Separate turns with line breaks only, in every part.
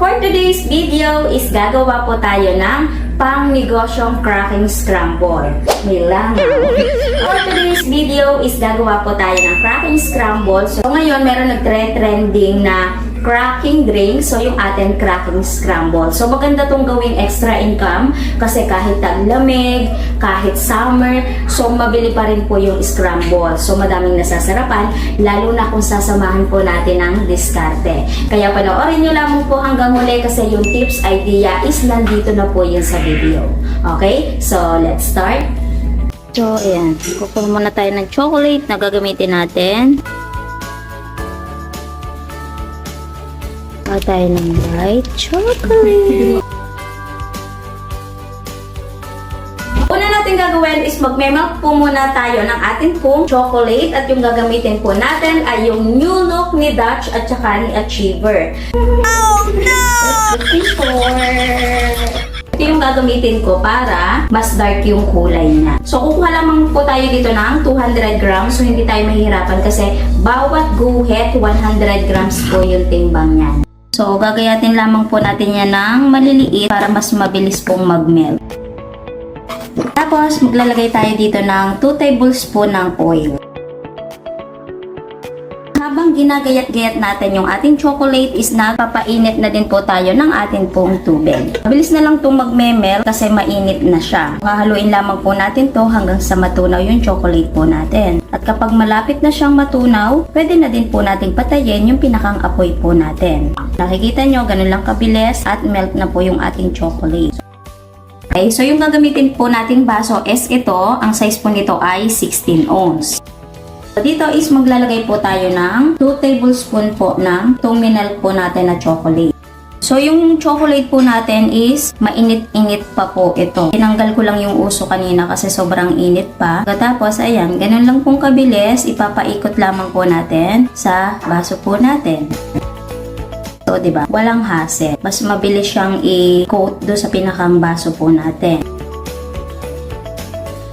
for today's video is gagawa po tayo ng pang-negosyong cracking scramble. May langaw. For today's video is gagawa po tayo ng cracking scramble. So ngayon meron nagtre-trending na cracking drink. So yung atin cracking scramble. So maganda tong gawing extra income kasi kahit taglamig, kahit summer, so mabili pa rin po yung scramble. So madaming nasasarapan, lalo na kung sasamahan po natin ng diskarte. Kaya panoorin nyo lamang po hanggang huli kasi yung tips, idea is nandito na po yun sa video. Okay? So let's start. So ayan, kukuha muna tayo ng chocolate na gagamitin natin. Tayo ng white chocolate. Una natin gagawin is magme-melt po muna tayo ng ating pong chocolate at yung gagamitin po natin ay yung New Look ni Dutch at saka ni Achiever. Oh no! Ito yung gagamitin ko para mas dark yung kulay niya. So, kukuha lamang po tayo dito ng 200 grams. So, hindi tayo mahihirapan kasi bawat guhit, 100 grams po yung timbang niyan. So, gagayatin lamang po natin yan ng maliliit para mas mabilis pong mag-melt. Tapos, maglalagay tayo dito ng 2 tablespoon ng oil. Habang ginagayat-gayat natin yung ating chocolate is napapainit na din po tayo ng ating pong tubig. Mabilis na lang itong magme-melt kasi mainit na siya. Hahaluin lamang po natin to hanggang sa matunaw yung chocolate po natin. At kapag malapit na siyang matunaw, pwede na din po nating patayin yung pinakang apoy po natin. Nakikita nyo, ganun lang kabilis at melt na po yung ating chocolate. Okay, so yung gagamitin po nating baso is ito. Ang size po nito ay 16 ounce. Dito is maglalagay po tayo ng 2 tablespoon po ng tuminal po natin na chocolate. So yung chocolate po natin is mainit-init pa po ito. Tinanggal ko lang yung uso kanina kasi sobrang init pa. Tapos ayan, ganun lang pong kabilis. Ipapaikot lamang po natin sa baso po natin. So, diba? Walang hassle. Mas mabilis siyang i-coat do sa pinakang baso po natin.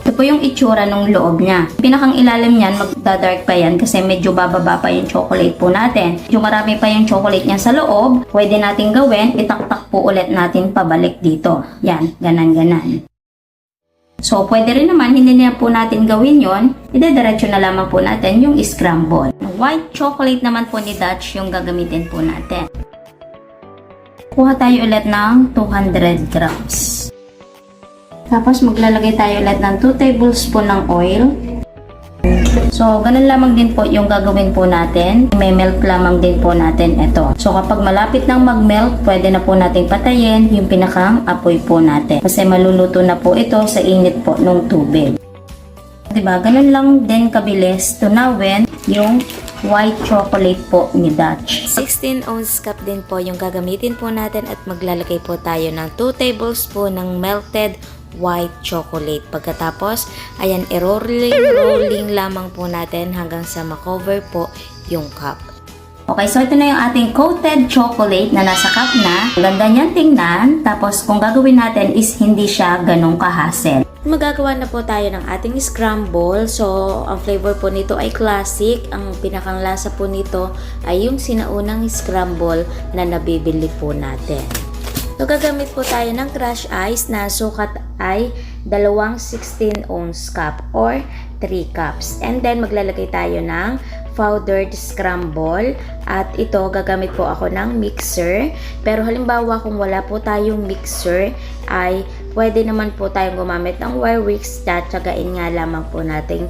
Ito po yung itsura ng loob niya. Pinakang ilalim niyan, magda-dark pa yan kasi medyo bababa pa yung chocolate po natin. Medyo marami pa yung chocolate niya sa loob. Pwede natin gawin, itaktak po ulit natin pabalik dito. Yan, ganan-ganan. So, pwede rin naman, hindi na po natin gawin yon. Idediretso na lamang po natin yung scramble. White chocolate naman po ni Dutch yung gagamitin po natin. Kuha tayo ulit ng 200 grams. Tapos, maglalagay tayo ulit ng 2 tablespoon ng oil. So, ganun lamang din po yung gagawin po natin. May melt lamang din po natin ito. So, kapag malapit nang mag-melt, pwede na po natin patayin yung pinakang apoy po natin. Kasi maluluto na po ito sa init po ng tubig. Diba? Ganun lang din kabilis tunawin yung white chocolate po ni Dutch. 16 ounce cup din po yung gagamitin po natin at maglalagay po tayo ng 2 tablespoon ng melted white chocolate. Pagkatapos, ayan, rolling lamang po natin hanggang sa makover po yung cup. Okay, so ito na yung ating coated chocolate na nasa cup na. Ganda niyan tingnan. Tapos, kung gagawin natin is hindi siya ganong kahasel. Magagawa na po tayo ng ating scramble. So, ang flavor po nito ay classic. Ang pinakang lasa po nito ay yung sinaunang scramble na nabibili po natin. So, gagamit po tayo ng crushed ice na sukat ay 2 16 ounce cup or 3 cups. And then, maglalagay tayo ng powdered scramble at ito gagamit po ako ng mixer. Pero halimbawa kung wala po tayong mixer ay pwede naman po tayong gumamit ng wire whisk. Tsagain nga lamang po nating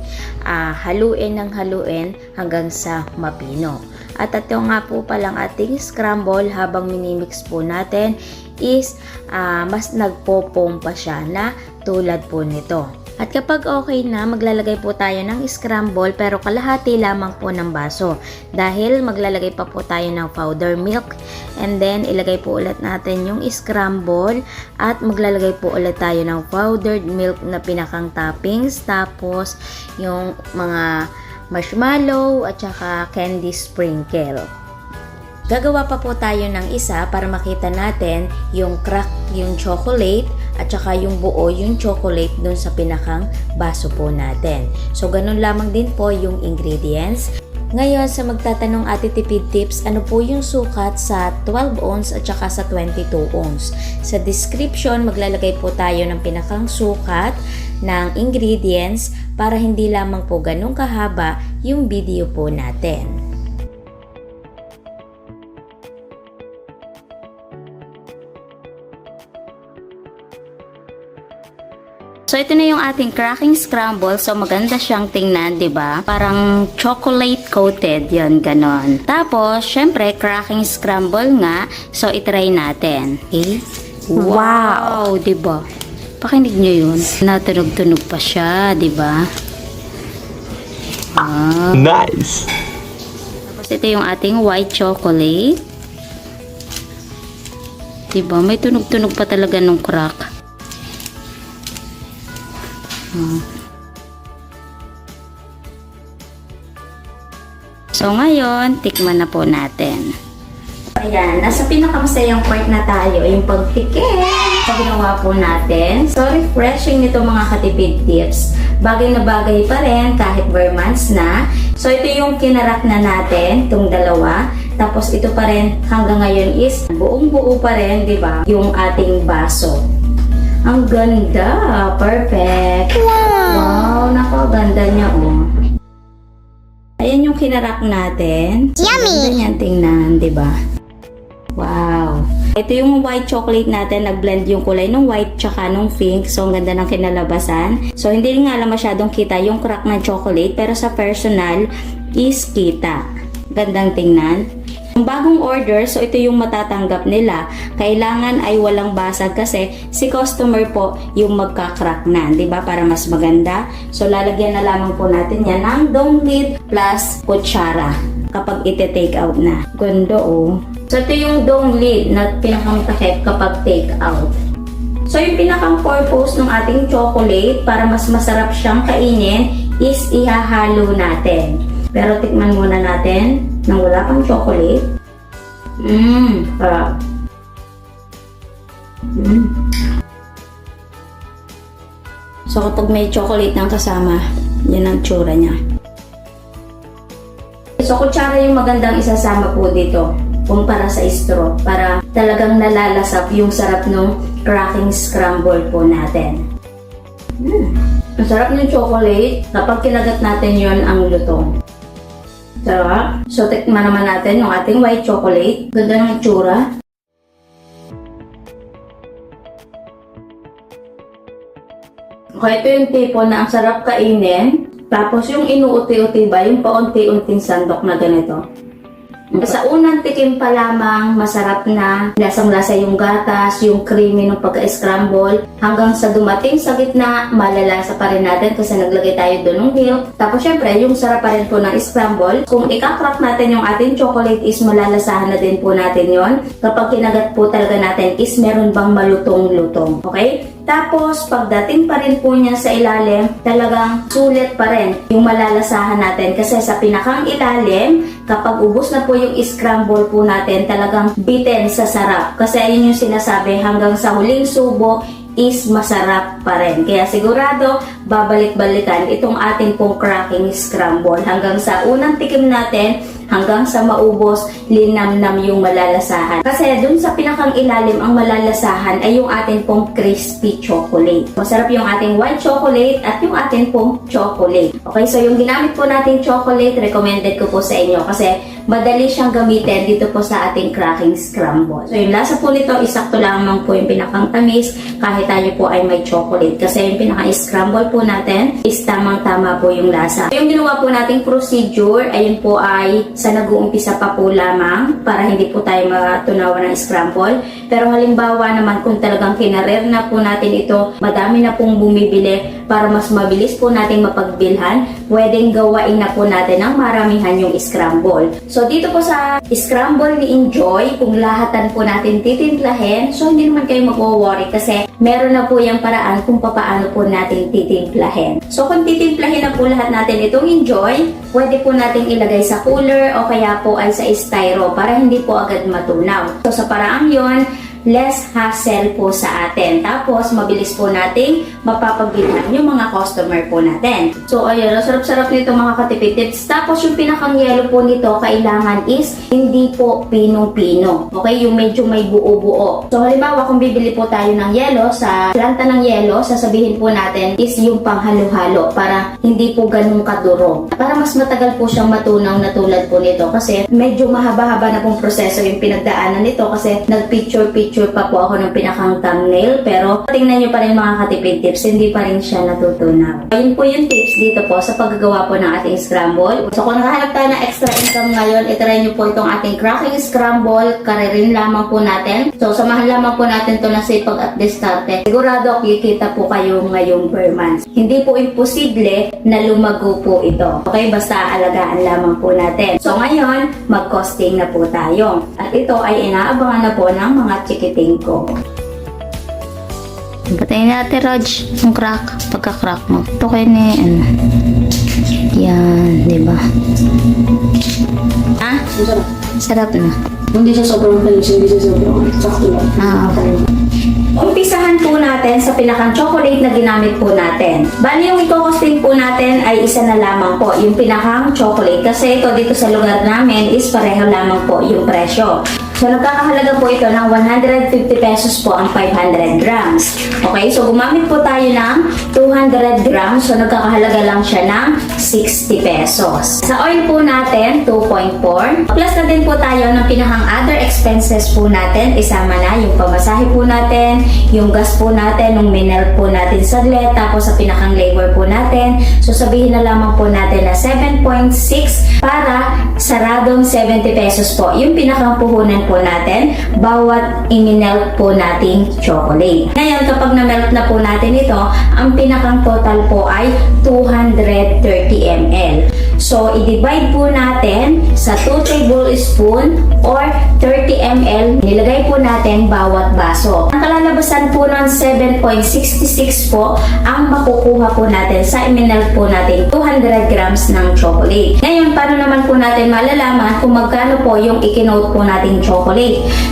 haluin ng haluin hanggang sa mapino. At ito nga po palang ating scramble habang minimix po natin is mas nagpopompa siya na tulad po nito. At kapag okay na, maglalagay po tayo ng scramble pero kalahati lamang po ng baso. Dahil maglalagay pa po tayo ng powder milk. And then, ilagay po ulit natin yung scramble. At maglalagay po ulit tayo ng powdered milk na pinakang toppings. Tapos, yung mga marshmallow at saka candy sprinkle. Gagawa pa po tayo ng isa para makita natin yung crack yung chocolate at saka yung buo yung chocolate dun sa pinakang baso po natin. So, ganun lamang din po yung ingredients.
Ngayon, sa magtatanong Ate Tipid Tips, ano po yung sukat sa 12 ounce at saka sa 22 ounce? Sa description, maglalagay po tayo ng pinakang sukat ng ingredients para hindi lamang po ganun kahaba yung video po natin.
So, ito na yung ating cracking scramble. So, maganda siyang tingnan, di ba? Parang chocolate coated, yon ganon. Tapos, syempre, cracking scramble nga. So, itry natin. Okay? Wow! Di ba? Pakinig nyo yun. Natunog-tunog pa siya, di ba? Wow.
Nice!
Tapos, ito yung ating white chocolate. Di ba? May tunog-tunog pa talaga nung crack. So, ngayon, tikman na po natin. Ayan, nasa pinakamasayang part na tayo, yung pagtikim. So, ginawa po natin. So, refreshing nito mga katipid tips. Bagay na bagay pa rin kahit bare months na. So, ito yung kinarak na natin, itong dalawa. Tapos, ito pa rin hanggang ngayon is buong buo pa rin, di ba? Yung ating baso. Ang ganda! Perfect! Wow! Napakaganda niya, oh. Ayan yung kinarak natin. Yummy! Ganda niyan tingnan, di ba? Wow! Ito yung white chocolate natin. Nag-blend yung kulay ng white tsaka ng pink. So, ang ganda ng kinalabasan. So, hindi nga lang masyadong kita yung crack ng chocolate. Pero sa personal is kita. Gandang tingnan. Ang bagong order, so ito yung matatanggap nila. Kailangan ay walang basag kasi si customer po yung magka-crack na, di ba? Para mas maganda. So lalagyan na lamang po natin yan ng dome lid plus kutsara kapag ite-take out na. Ganda, oh. So ito yung dome lid na pinakang takip kapag take out. So yung pinakang purpose ng ating chocolate para mas masarap siyang kainin is ihahalo natin. Pero tikman muna natin nang wala pang chocolate. Sarap. So, kapag may chocolate nang kasama, yan ang tsura niya. So, kutsara yung magandang isasama po dito kumpara sa straw para talagang nalalasap yung sarap ng cracking scramble po natin. Ang sarap ng chocolate kapag kinagat natin yon ang lutong. Sarap. So, tikman naman natin yung ating white chocolate. Ganda ng itsura. Okay, ito yung tipo na ang sarap kainin. Tapos yung inuuti-uti ba, yung paunti-unting sandok na ganito. Sa unang tikim pa lamang, masarap na. Lasang-lasa yung gatas, yung creamy ng pagka-scramble. Hanggang sa dumating sa gitna, malalasa pa rin natin kasi naglagay tayo doon ng milk. Tapos syempre, yung sarap pa rin po ng scramble. Kung ika-crack natin yung ating chocolate is malalasahan na din po natin yon. Kapag kinagat po talaga natin is meron bang malutong-lutong. Okay? Tapos, pagdating pa rin po niya sa ilalim, talagang sulit pa rin yung malalasahan natin. Kasi sa pinakang ilalim, kapag ubos na po yung scramble po natin, talagang bitten sa sarap. Kasi ayun yung sinasabi, hanggang sa huling subo is masarap pa rin. Kaya sigurado, babalik-balikan itong ating pong cracking scramble. Hanggang sa unang tikim natin, hanggang sa maubos, linamnam yung malalasahan. Kasi dun sa pinakang ilalim, ang malalasahan ay yung ating pong crispy chocolate. Masarap yung ating white chocolate at yung ating pong chocolate. Okay, so yung ginamit po natin chocolate, recommended ko po sa inyo kasi madali siyang gamitin dito po sa ating cracking scramble. So yung lasa po nito, isakto lamang po yung pinakang tamis kahit tayo po ay may chocolate. Kasi yung pinaka-scramble po natin is tamang-tama po yung lasa. So, yung ginawa po nating procedure, ayun po ay sa nag-uumpisa pa po lamang para hindi po tayo matunawan ng scramble. Pero halimbawa naman kung talagang kinarer na po natin ito, madami na pong bumibili para mas mabilis po nating mapagbilhan, pwedeng gawain na po natin ng maramihan yung scramble. So dito po sa scramble ni Enjoy, kung lahatan po natin titimplahin, so hindi naman kayo mag-worry kasi meron na po yung paraan kung paano po natin titimplahin. So kung titimplahin na po lahat natin itong Enjoy, pwede po natin ilagay sa cooler o kaya po ay sa styro para hindi po agad matunaw. So sa paraang yon, less hassle po sa atin. Tapos, mabilis po nating mapapagbilhan yung mga customer po natin. So, ayun, sarap-sarap nito mga katipid tips. Tapos, yung pinakang yelo po nito, kailangan is hindi po pinong-pino. Okay, yung medyo may buo-buo. So, halimbawa, kung bibili po tayo ng yelo, sa planta ng yelo, sasabihin po natin is yung panghalo-halo para hindi po ganun kadurog. Para mas matagal po siyang matunaw na tulad po nito kasi medyo mahaba-haba na pong proseso yung pinagdaanan nito kasi nag-picture-picture pa po ako ng pinakang thumbnail pero tingnan nyo pa rin mga katipid tips, hindi pa rin siya natutunaw. Ayun po yung tips dito po sa paggagawa po ng ating scramble. So kung nakahanap tayo ng extra income ngayon, itry nyo po itong ating cracking scramble, karirin lamang po natin. So samahan lamang po natin to na sipag at diskarte. Sigurado kikita po kayo ngayong per month. Hindi po imposible na lumago po ito. Okay, basta alagaan lamang po natin. So ngayon, mag-costing na po tayo. At ito ay inaabangan na po ng mga chikiting ko. Patayin natin, Rog, yung crack. Pagka-crack mo. Ito kayo ni, yan, di ba? Ah?
Masarap.
Sarap na.
Hindi siya sobrang panis, hindi siya sobrang sakto lang.
Okay. Umpisahan po natin sa pinakang chocolate na ginamit po natin. Bali yung i-costing po natin ay isa na lamang po, yung pinakang chocolate. Kasi ito dito sa lugar namin is pareho lamang po yung presyo. So, nagkakahalaga po ito ng 150 pesos po ang 500 grams. Okay, so gumamit po tayo ng 200 grams. So, nagkakahalaga lang siya ng 60 pesos. Sa oil po natin, 2.4. Plus na din po tayo ng pinakang other expenses po natin. Isama na yung pamasahe po natin, yung gas po natin, yung mineral po natin saglit, tapos sa pinakang labor po natin. So, sabihin na lamang po natin na 7.6 para saradong 70 pesos po. Yung pinakang puhunan po natin bawat i-melt po nating chocolate. Ngayon, kapag na-melt na po natin ito, ang pinakang total po ay 230 ml. So, i-divide po natin sa 2 tablespoon or 30 ml. Nilagay po natin bawat baso. Ang kalalabasan po ng 7.66 po ang makukuha po natin sa i-melt po natin 200 grams ng chocolate. Ngayon, paano naman po natin malalaman kung magkano po yung ikinote po nating chocolate?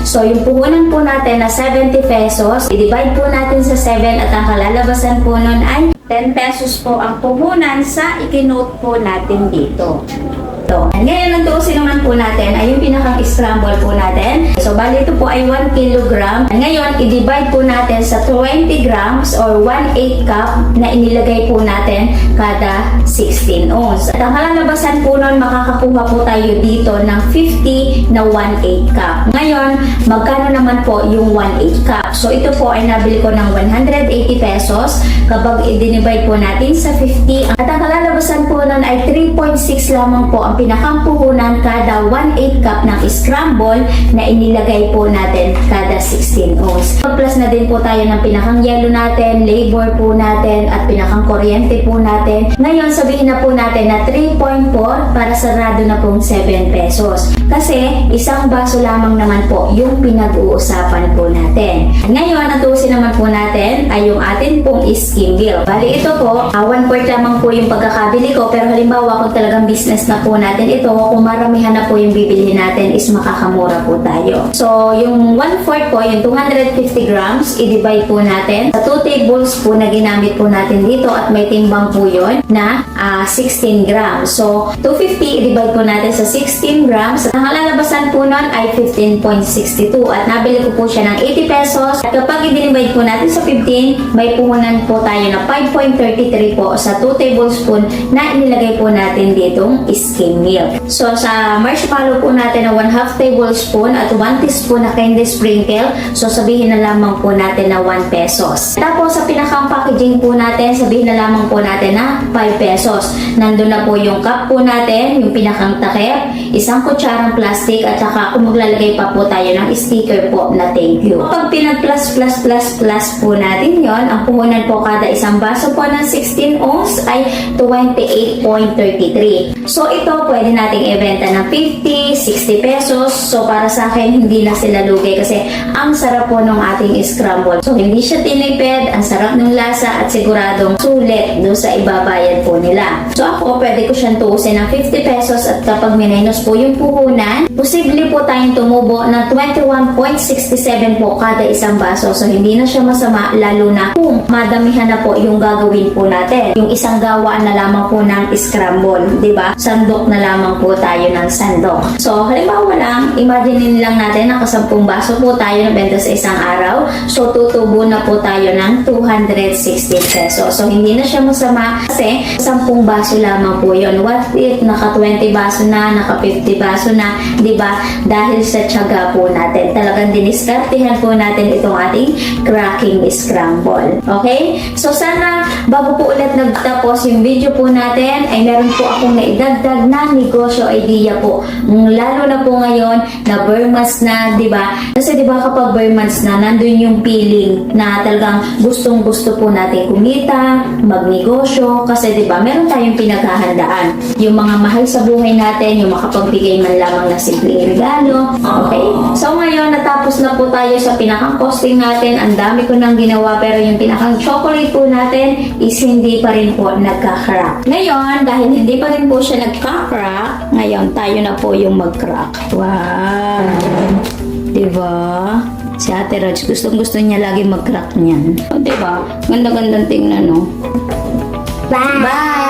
So, yung puhunan po natin na 70 pesos, i-divide po natin sa 7 at ang kalalabasan po nun ay 10 pesos po ang puhunan sa ikinote po natin dito. So, ngayon, ang tuusin naman po natin ay yung pinakang scramble po natin. So, bali ito po ay 1 kilogram. Ngayon, i-divide po natin sa 20 grams or 1/8 cup na inilagay po natin kada 16 ounce. At ang kalalabasan po nun, makakakuha po tayo dito ng 50 na 1/8 cup. Ngayon, magkano naman po yung 1/8 cup? So, ito po ay nabili ko ng 180 pesos kapag i-divide po natin sa 50. At ang kalalabasan po nun ay 3.6 lamang po ang pinakang puhunan kada 1/8 cup ng scramble na inilagay po natin kada 16 ounce. Plus na din po tayo ng pinakang yelo natin, labor po natin, at pinakang kuryente po natin. Ngayon, sabihin na po natin na 3.4 para sarado na pong 7 pesos. Kasi, isang baso lamang naman po yung pinag-uusapan po natin. Ngayon, ang tuusin naman po natin ay yung atin pong skim bill. Bali, ito po, 1/4 lamang po yung pagkakabili ko, pero halimbawa kung talagang business na po natin ito, kung maramihan na po yung bibili natin is makakamura po tayo. So, yung 1/4 po, yung 250 grams, i-divide po natin sa 2 tables po na ginamit po natin dito at may timbang po yun na 16 grams. So, 250 i-divide po natin sa 16 grams. Ang kalalabasan po nun ay 15.62 at nabili ko po siya ng 80 pesos. At kapag i-divide po natin sa 15, may puhunan po tayo na 5.33 po sa 2 tablespoon na inilagay po natin ditong skim milk. So, sa marshmallow po natin na 1/2 tablespoon at 1 teaspoon na candy sprinkle, so sabihin na lamang po natin na 1 pesos. Tapos, sa pinakang packaging po natin, sabihin na lamang po natin na 5 pesos. Nandun na po yung cup po natin, yung pinakang takip, isang kutsarang plastic, at saka kung maglalagay pa po tayo ng sticker po na thank you. Kapag pinag-plus po natin yon, ang puhunan po kada isang baso po ng 16 ounce ay 28.33. So, ito pwede nating ibenta ng 50, 60 pesos. So, para sa akin, hindi na sila lugi kasi ang sarap po ng ating scramble. So, hindi siya tinipid, ang sarap ng lasa at siguradong sulit doon sa ibabayad po nila. So, ako pwede ko siyang tuusin ng 50 pesos at kapag minus po yung puhunan puhunan, posible po tayong tumubo ng 21.67 po kada isang baso. So, hindi na siya masama, lalo na kung madamihan na po yung gagawin po natin. Yung isang gawaan na lamang po ng scramble, di ba? Sandok na lamang po tayo ng sandok. So, halimbawa lang, imagine lang natin na 10 baso po tayo na benta sa isang araw. So, tutubo na po tayo ng 260 pesos. So, hindi na siya masama kasi 10 baso lamang po yun. What if naka 20 baso na, naka 50 baso na, di ba? Dahil sa tiyaga po natin. Talagang diniskartihan po natin itong ating cracking scramble. Okay? So, sana bago po ulit nagtapos yung video po natin, ay meron po akong naidagdag na negosyo idea po. Lalo na po ngayon na bare months na, di ba? Kasi di ba kapag bare months na, nandun yung feeling na talagang gustong-gusto po natin kumita, magnegosyo, kasi di ba, meron tayong pinaghahandaan. Yung mga mahal sa buhay natin, yung makapagbigay man lamang na simpleng regalo. Okay? So ngayon, natapos na po tayo sa pinakang costing natin. Ang dami ko nang ginawa, pero yung pinakang chocolate po natin is hindi pa rin po nagka-crack. Ngayon, dahil hindi pa rin po siya nagka-crack, ngayon tayo na po yung mag-crack. Wow! Diba? Si Ate Raj, gustong-gusto niya lagi mag-crack niyan. O, diba? Ganda-gandang tingnan, no? Bye! Bye!